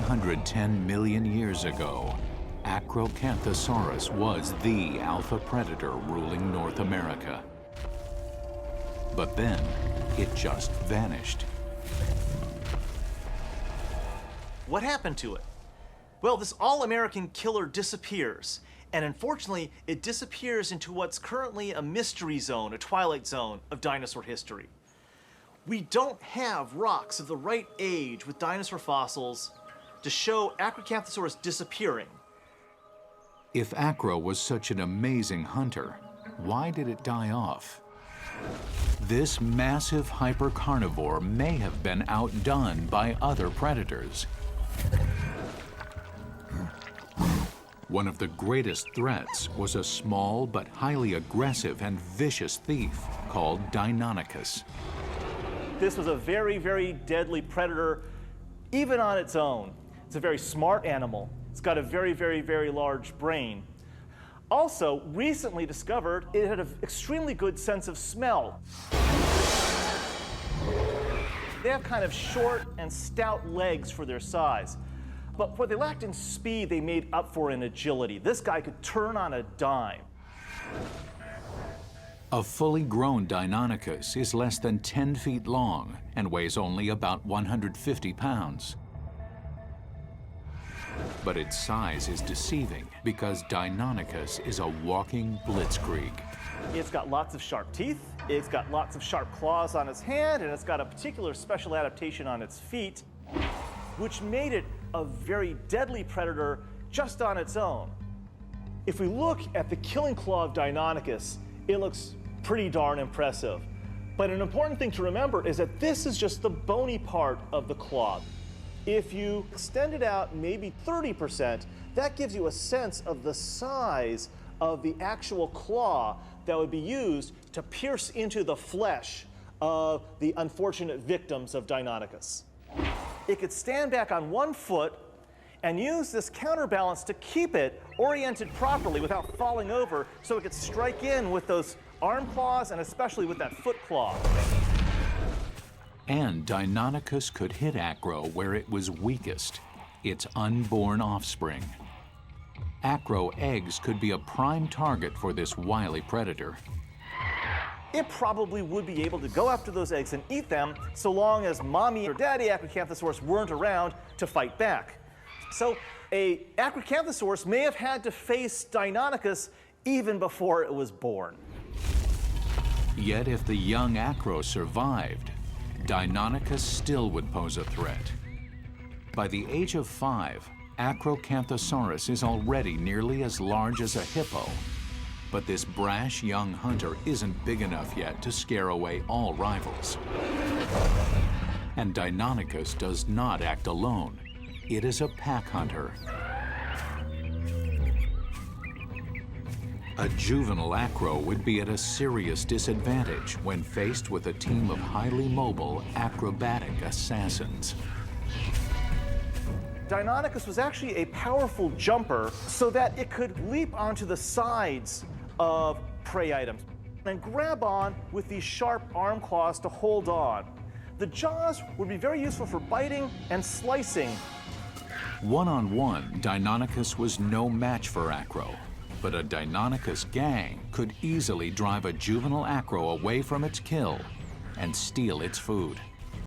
210 million years ago, Acrocanthosaurus was the alpha predator ruling North America. But then, it just vanished. What happened to it? Well, this all-American killer disappears. And unfortunately, it disappears into what's currently a mystery zone, a twilight zone of dinosaur history. We don't have rocks of the right age with dinosaur fossils to show Acrocanthosaurus disappearing. If Acro was such an amazing hunter, why did it die off? This massive hypercarnivore may have been outdone by other predators. One of the greatest threats was a small but highly aggressive and vicious thief called Deinonychus. This was a very, very deadly predator, even on its own. It's a very smart animal. It's got a very, very, very large brain. Also, recently discovered, it had an extremely good sense of smell. They have kind of short and stout legs for their size. But what they lacked in speed, they made up for in agility. This guy could turn on a dime. A fully grown Deinonychus is less than 10 feet long and weighs only about 150 pounds. But its size is deceiving because Deinonychus is a walking blitzkrieg. It's got lots of sharp teeth, it's got lots of sharp claws on its hand, and it's got a particular special adaptation on its feet, which made it a very deadly predator just on its own. If we look at the killing claw of Deinonychus, it looks pretty darn impressive. But an important thing to remember is that this is just the bony part of the claw. If you extend it out maybe 30%, that gives you a sense of the size of the actual claw that would be used to pierce into the flesh of the unfortunate victims of Deinonychus. It could stand back on one foot and use this counterbalance to keep it oriented properly without falling over, so it could strike in with those arm claws and especially with that foot claw. And Deinonychus could hit Acro where it was weakest, its unborn offspring. Acro eggs could be a prime target for this wily predator. It probably would be able to go after those eggs and eat them so long as mommy or daddy Acrocanthosaurus weren't around to fight back. So a Acrocanthosaurus may have had to face Deinonychus even before it was born. Yet if the young Acro survived, Deinonychus still would pose a threat. By the age of 5, Acrocanthosaurus is already nearly as large as a hippo. But this brash young hunter isn't big enough yet to scare away all rivals. And Deinonychus does not act alone. It is a pack hunter. A juvenile Acro would be at a serious disadvantage when faced with a team of highly mobile, acrobatic assassins. Deinonychus was actually a powerful jumper so that it could leap onto the sides of prey items and grab on with these sharp arm claws to hold on. The jaws would be very useful for biting and slicing. One-on-one, Deinonychus was no match for Acro, but a Deinonychus gang could easily drive a juvenile Acro away from its kill and steal its food.